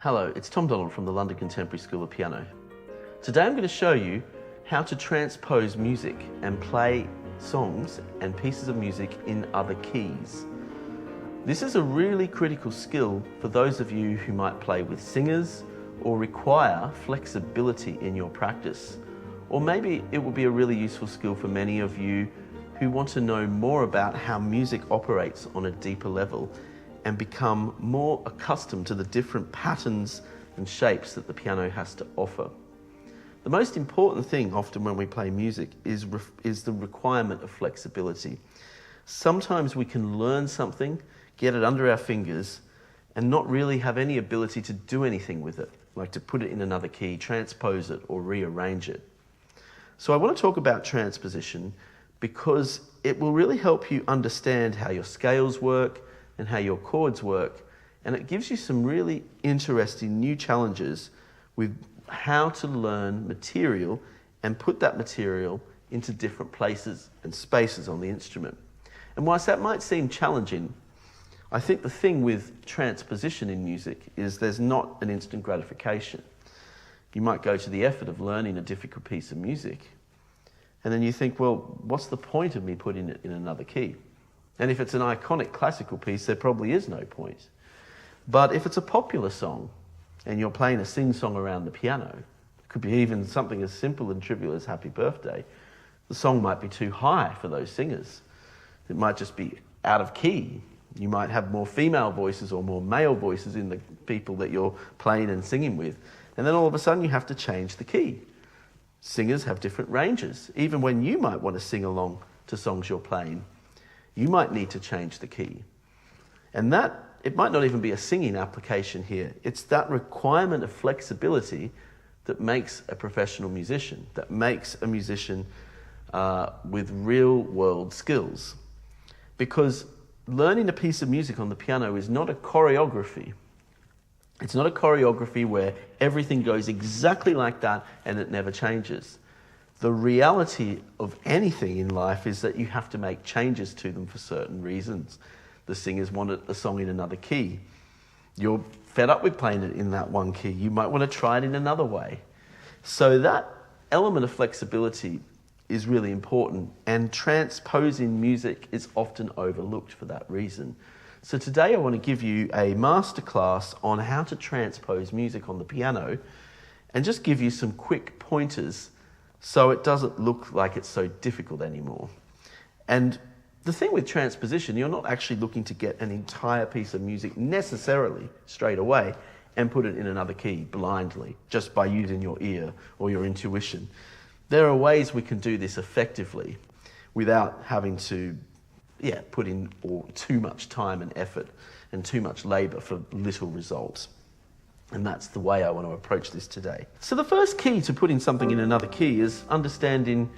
Hello, it's Tom Donald from the London Contemporary School of Piano. Today I'm going to show you how to transpose music and play songs and pieces of music in other keys. This is a really critical skill for those of you who might play with singers or require flexibility in your practice. Or maybe it will be a really useful skill for many of you who want to know more about how music operates on a deeper level and become more accustomed to the different patterns and shapes that the piano has to offer. The most important thing often when we play music is the requirement of flexibility. Sometimes we can learn something, get it under our fingers, and not really have any ability to do anything with it, like to put it in another key, transpose it, or rearrange it. So I want to talk about transposition because it will really help you understand how your scales work and how your chords work, and it gives you some really interesting new challenges with how to learn material and put that material into different places and spaces on the instrument. And whilst that might seem challenging, I think the thing with transposition in music is there's not an instant gratification. You might go to the effort of learning a difficult piece of music, and then you think, well, what's the point of me putting it in another key? And if it's an iconic classical piece, there probably is no point. But if it's a popular song and you're playing a sing-song around the piano, it could be even something as simple and trivial as Happy Birthday, the song might be too high for those singers. It might just be out of key. You might have more female voices or more male voices in the people that you're playing and singing with. And then all of a sudden you have to change the key. Singers have different ranges. Even when you might want to sing along to songs you're playing, you might need to change the key. And that, it might not even be a singing application here. It's that requirement of flexibility that makes a professional musician, that makes a musician with real world skills. Because learning a piece of music on the piano is not a choreography. It's not a choreography where everything goes exactly like that and it never changes. The reality of anything in life is that you have to make changes to them for certain reasons. The singers wanted the song in another key. You're fed up with playing it in that one key. You might want to try it in another way. So that element of flexibility is really important, and transposing music is often overlooked for that reason. So today I want to give you a masterclass on how to transpose music on the piano and just give you some quick pointers so it doesn't look like it's so difficult anymore. And the thing with transposition, you're not actually looking to get an entire piece of music necessarily straight away and put it in another key blindly, just by using your ear or your intuition. There are ways we can do this effectively without having to put in too much time and effort and too much labor for little results. And that's the way I want to approach this today. So the first key to putting something in another key is understanding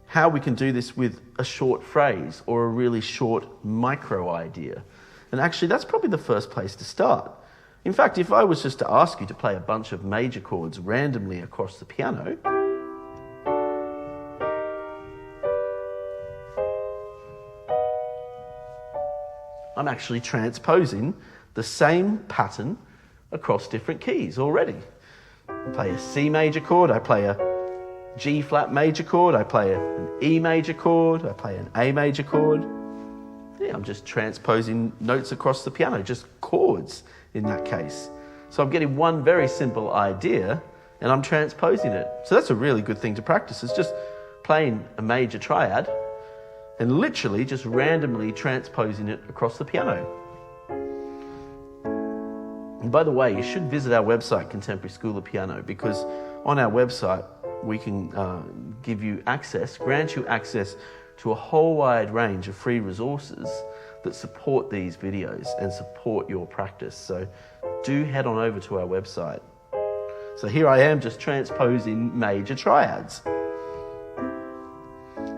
how we can do this with a short phrase or a really short micro idea. And actually that's probably the first place to start. In fact, if I was just to ask you to play a bunch of major chords randomly across the piano, I'm actually transposing the same pattern across different keys already. I play a C major chord, I play a G flat major chord, I play an E major chord, I play an A major chord. I'm just transposing notes across the piano, just chords in that case. So I'm getting one very simple idea and I'm transposing it. So that's a really good thing to practice. It's just playing a major triad and literally just randomly transposing it across the piano. And by the way, you should visit our website, Contemporary School of Piano, because on our website we can grant you access to a whole wide range of free resources that support these videos and support your practice. So do head on over to our website. So here I am just transposing major triads.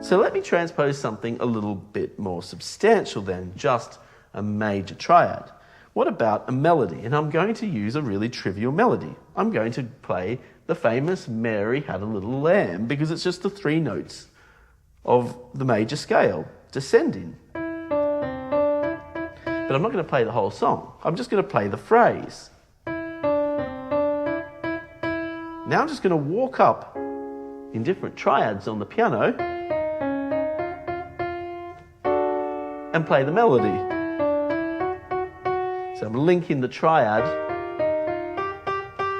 So let me transpose something a little bit more substantial than just a major triad. What about a melody? And I'm going to use a really trivial melody. I'm going to play the famous Mary Had a Little Lamb because it's just the three notes of the major scale, descending. But I'm not going to play the whole song. I'm just going to play the phrase. Now I'm just going to walk up in different triads on the piano and play the melody. So I'm linking the triad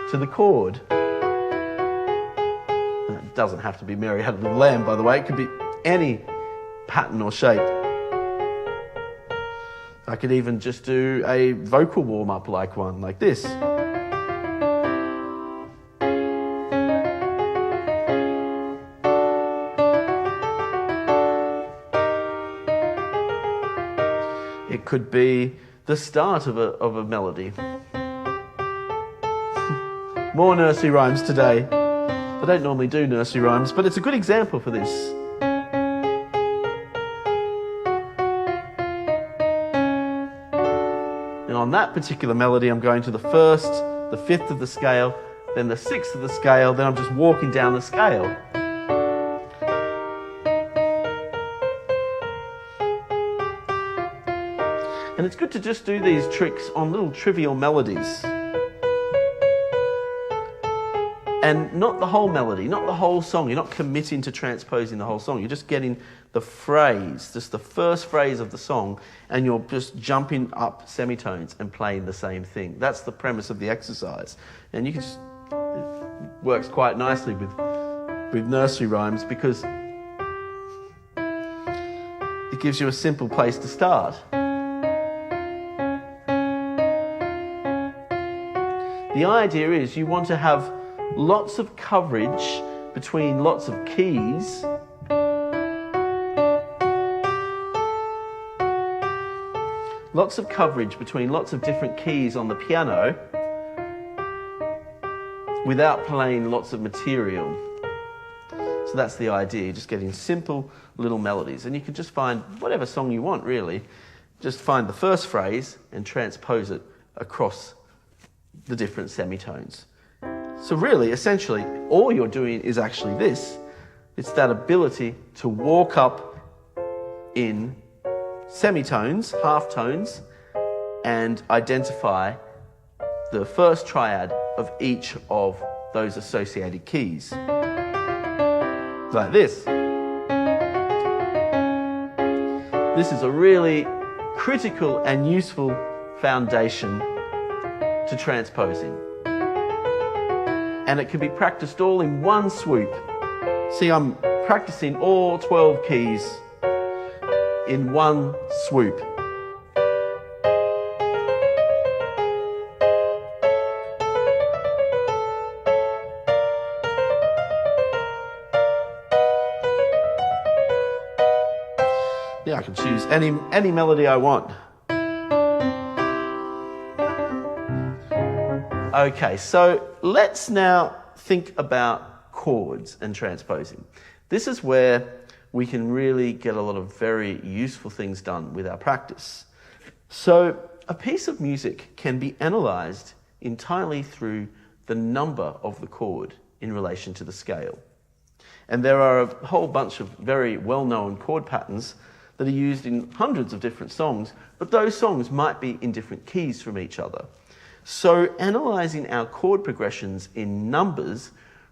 to the chord. And it doesn't have to be Mary Had a Little Lamb, by the way. It could be any pattern or shape. I could even just do a vocal warm-up like one, like this. It could be the start of a melody. More nursery rhymes today. I don't normally do nursery rhymes, but it's a good example for this. And on that particular melody, I'm going to the first, the fifth of the scale, then the sixth of the scale, then I'm just walking down the scale. And it's good to just do these tricks on little trivial melodies. And not the whole melody, not the whole song. You're not committing to transposing the whole song. You're just getting the phrase, just the first phrase of the song, and you're just jumping up semitones and playing the same thing. That's the premise of the exercise. And you can just, it works quite nicely with nursery rhymes because it gives you a simple place to start. The idea is you want to have lots of coverage between lots of keys. Lots of coverage between lots of different keys on the piano without playing lots of material. So that's the idea, you're just getting simple little melodies. And you can just find whatever song you want, really. Just find the first phrase and transpose it across the different semitones. So really, essentially, all you're doing is actually this. It's that ability to walk up in semitones, half tones, and identify the first triad of each of those associated keys. Like this. This is a really critical and useful foundation to transposing. And it can be practiced all in one swoop. See, I'm practicing all 12 keys in one swoop. Yeah, I can choose any melody I want. Okay, so let's now think about chords and transposing. This is where we can really get a lot of very useful things done with our practice. So a piece of music can be analysed entirely through the number of the chord in relation to the scale. And there are a whole bunch of very well-known chord patterns that are used in hundreds of different songs, but those songs might be in different keys from each other. So analysing our chord progressions in numbers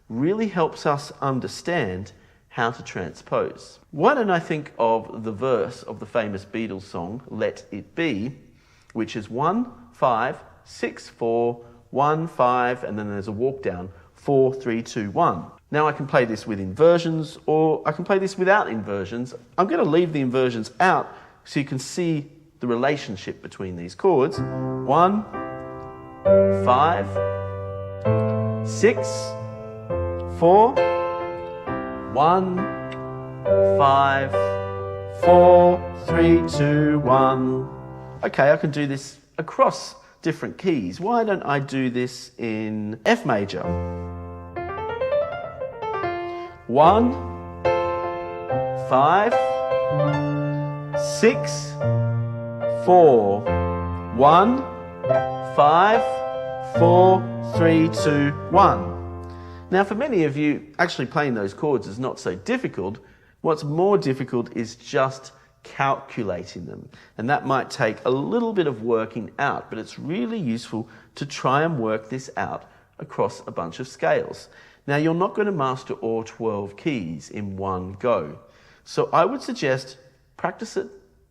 really helps us understand how to transpose. Why don't I think of the verse of the famous Beatles song, Let It Be, which is 1, 5, 6, 4, 1, 5, and then there's a walk down, 4, 3, 2, 1. Now I can play this with inversions, or I can play this without inversions. I'm going to leave the inversions out so you can see the relationship between these chords. 1, 5, 6, 4, 1, 5, 4, 3, 2, 1. Okay, I can do this across different keys. Why don't I do this in F major? 1, 5, 6, 4, 1, 5, 4, 3, 2, 1. Now for many of you, actually playing those chords is not so difficult. What's more difficult is just calculating them. And that might take a little bit of working out, but it's really useful to try and work this out across a bunch of scales. Now, you're not going to master all 12 keys in one go. So I would suggest practice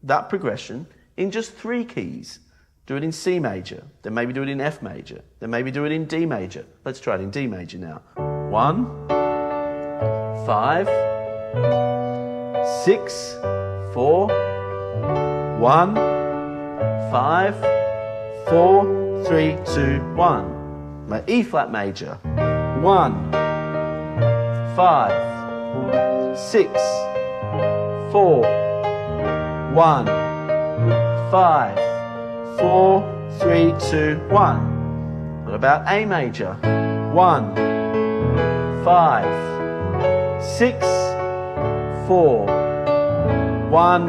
that progression in just 3 keys. Do it in C major, then maybe do it in F major, then maybe do it in D major. Let's try it in D major now. 1, 5, 6, 4, 1, 5, 4, 3, 2, 1. My E flat major. 1, 5, 6, 4, 1, 5, 4, 3, 2, 1. What about A major? 1, 5, 6, 4, 1,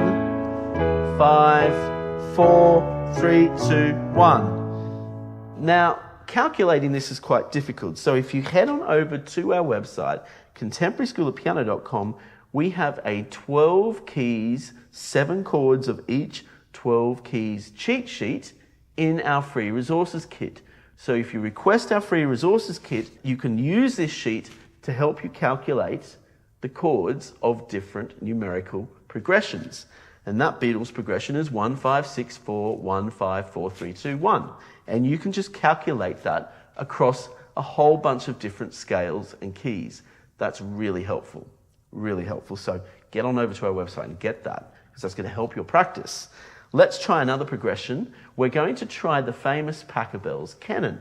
5, 4, 3, 2, 1. Now, calculating this is quite difficult. So if you head on over to our website, contemporaryschoolofpiano.com, we have a 12 keys, 7 chords of each 12 keys cheat sheet in our free resources kit. So if you request our free resources kit, you can use this sheet to help you calculate the chords of different numerical progressions. And that Beatles progression is 1, 5, 6, 4, 1, 5, 4, 3, 2, 1. And you can just calculate that across a whole bunch of different scales and keys. That's really helpful, really helpful. So get on over to our website and get that, because that's going to help your practice. Let's try another progression. We're going to try the famous Pachelbel's canon,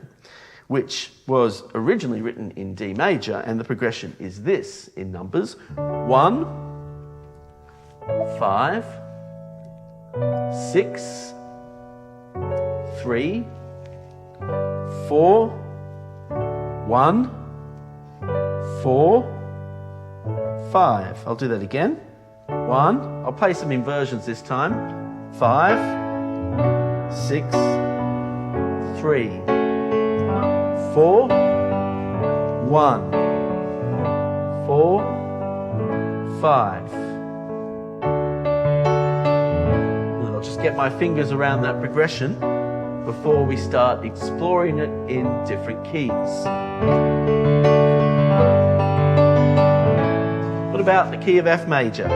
which was originally written in D major, and the progression is this in numbers: 1, 5, 6, 3, 4, 1, 4, 5. I'll do that again. 1, I'll play some inversions this time. 5, 6, 3, 4, 1, 4, 5. And I'll just get my fingers around that progression before we start exploring it in different keys. What about the key of F major?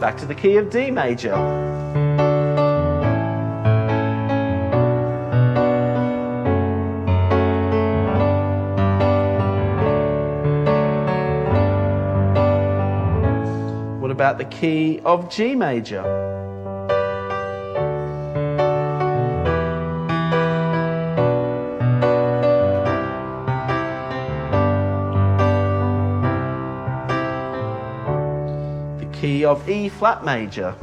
Back to the key of D major. What about the key of G major? Key of E flat major.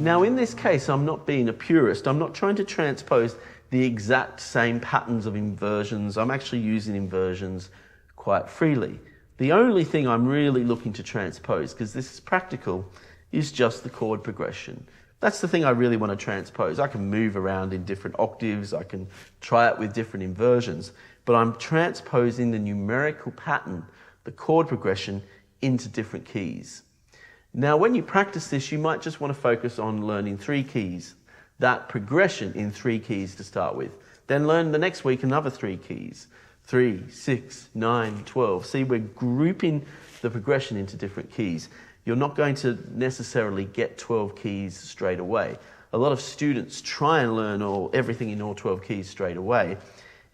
Now in this case, I'm not being a purist. I'm not trying to transpose the exact same patterns of inversions. I'm actually using inversions quite freely. The only thing I'm really looking to transpose, because this is practical, is just the chord progression. That's the thing I really want to transpose. I can move around in different octaves, I can try it with different inversions, but I'm transposing the numerical pattern, the chord progression, into different keys. Now, when you practice this, you might just want to focus on learning 3 keys, that progression in 3 keys to start with. Then learn the next week another 3 keys, 3, 6, 9, 12. See, we're grouping the progression into different keys. You're not going to necessarily get 12 keys straight away. A lot of students try and learn everything in all 12 keys straight away,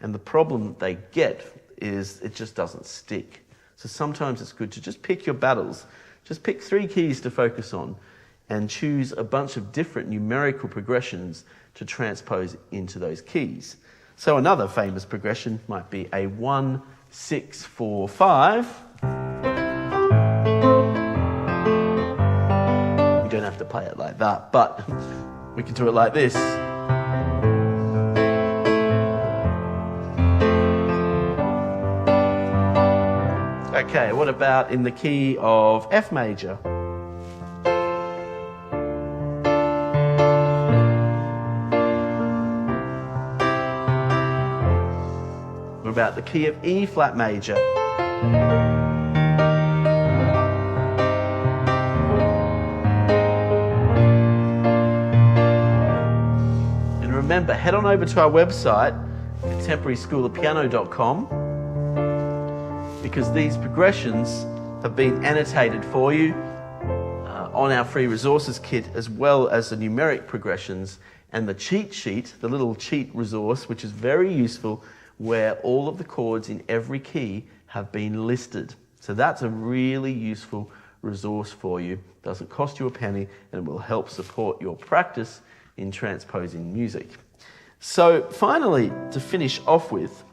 and the problem they get is it just doesn't stick. So sometimes it's good to just pick your battles. Just pick 3 keys to focus on and choose a bunch of different numerical progressions to transpose into those keys. So another famous progression might be a 1, 6, 4, 5. Don't have to play it like that, but we can do it like this. Okay, what about in the key of F major? about the key of E flat major? And remember, head on over to our website, contemporaryschoolofpiano.com, because these progressions have been annotated for you on our free resources kit, as well as the numeric progressions and the cheat sheet, the little cheat resource, which is very useful, where all of the chords in every key have been listed. So that's a really useful resource for you. It doesn't cost you a penny, and it will help support your practice in transposing music. So finally, to finish off with,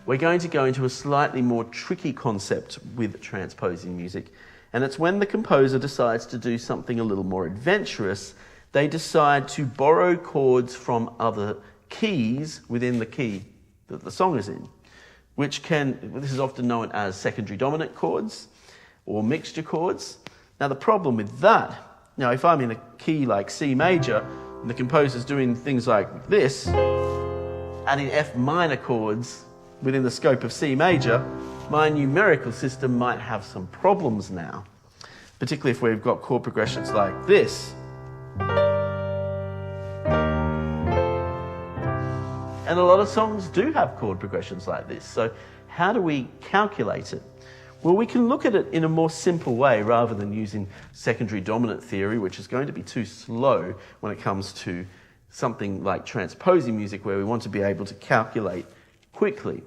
we're going to go into a slightly more tricky concept with transposing music, and it's when the composer decides to do something a little more adventurous. They decide to borrow chords from other keys within the key that the song is in, this is often known as secondary dominant chords or mixture chords. Now the problem with that, now if I'm in a key like C major and the composer's doing things like this, adding F minor chords within the scope of C major, my numerical system might have some problems now, particularly if we've got chord progressions like this. And a lot of songs do have chord progressions like this. So how do we calculate it? Well, we can look at it in a more simple way rather than using secondary dominant theory, which is going to be too slow when it comes to something like transposing music, where we want to be able to calculate quickly.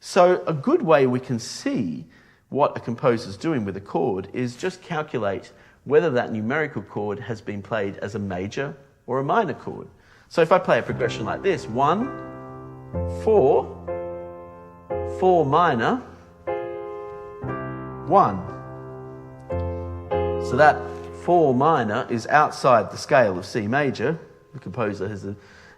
So a good way we can see what a composer's doing with a chord is just calculate whether that numerical chord has been played as a major or a minor chord. So if I play a progression like this, 1, 4, 4 minor, 1. So that 4 minor is outside the scale of C major. The composer has,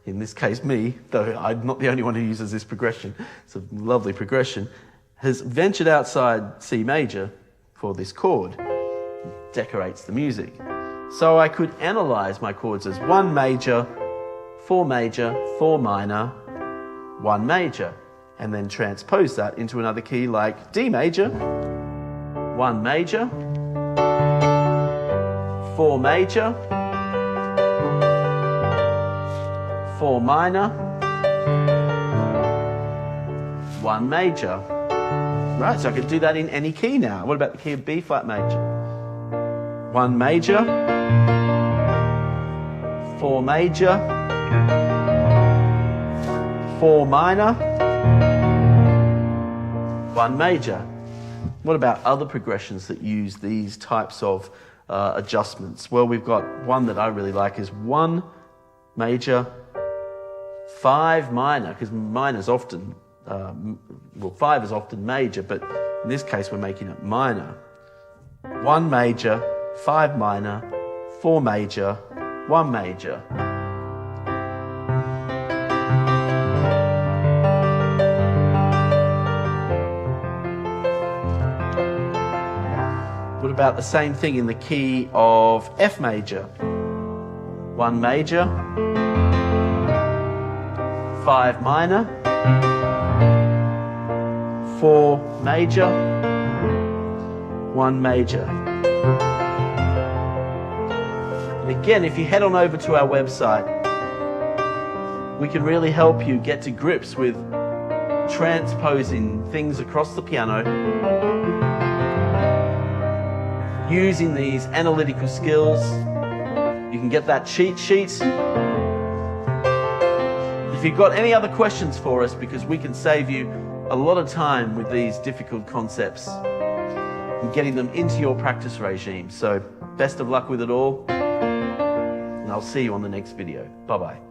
in this case me, though I'm not the only one who uses this progression, it's a lovely progression, has ventured outside C major for this chord. It decorates the music. So I could analyse my chords as 1 major, 4 major, 4 minor, 1 major, and then transpose that into another key like D major, 1 major, 4 major, 4 minor, 1 major. Right, so I could do that in any key now. What about the key of B flat major? 1 major, 4 major, 4 minor, 1 major. What about other progressions that use these types of adjustments? Well, we've got one that I really like is 1 major, 5 minor, because minor is often, 5 is often major, but in this case we're making it minor. 1 major, 5 minor, 4 major, 1 major. What about the same thing in the key of F major? 1 major, 5 minor, 4 major, 1 major. And again, if you head on over to our website, we can really help you get to grips with transposing things across the piano, using these analytical skills. You can get that cheat sheet. If you've got any other questions for us, because we can save you a lot of time with these difficult concepts and getting them into your practice regime. So best of luck with it all, and I'll see you on the next video. Bye-bye.